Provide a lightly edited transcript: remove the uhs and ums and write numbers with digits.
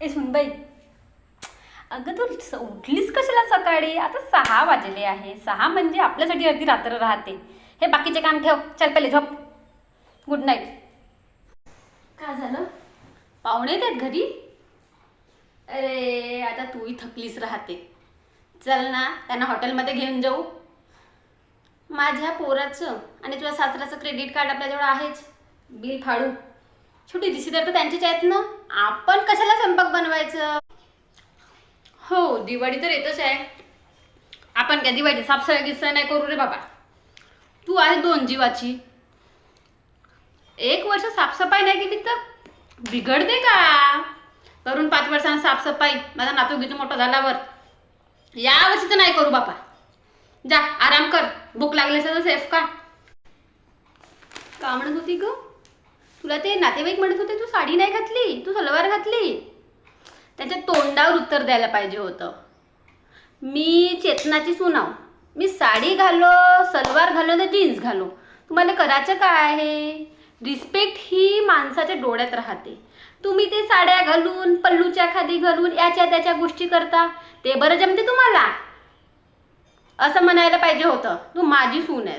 ए सुनबाई, अगं तू उठलीस कशाला सकाळी? आता 6 वाजले आहे. 6 म्हणजे आपल्यासाठी अर्धी रात्र राहते. हे बाकीचे काम ठेव, चल पहिले झोप. Good night. काय झालं? पाहुणे आहेत घरी? अरे आता तूही थकलीच राहते. चल ना, त्यांना हॉटेलमध्ये घेऊन जाऊ. माझ्या पोराचं आणि तुझ्या सासऱ्याचं क्रेडिट कार्ड आपल्याजवळ आहेच. बिल फाडू. छोटी रिसिदर तर त्यांचीच आहेत ना. आपण कशाला स्वयंपाक बनवायचं? हो, दिवाळी तर येतच आहे. आपण काय दिवाळी साफसफाई गिसफाई नाही करू रे बाबा. तू आहे 2 जीवाची. 1 वर्ष साफसफाई नाही केली तर बिघडते का? करून 5 वर्षांनी साफसफाई माझा नातू गीतू मोठा झाल्यावर. या वर्षी तर नाही करू बापा. जा आराम कर. भूक लागली असेल तर सेफ का? का म्हणत होती ग? तुला ते नातेवाईक म्हणत होते तू साडी नाही घातली, तू सलवार घातली. त्याच्या तोंडावर उत्तर द्यायला पाहिजे होतं. मी चेतनाची सुनाव. मी साडी घालो, सलवार घालो तर जीन्स घालो. तुम्हाला करायचं काय आहे? रिस्पेक्ट ही माणसाच्या डोळ्यात राहते. तुम्ही ते साड्या घालून, पल्लूच्या खाली घालून याच्या त्याच्या गोष्टी करता. ते बरं जमते तुम्हाला? असं म्हणायला पाहिजे होतं. तू माझी सून आहेस.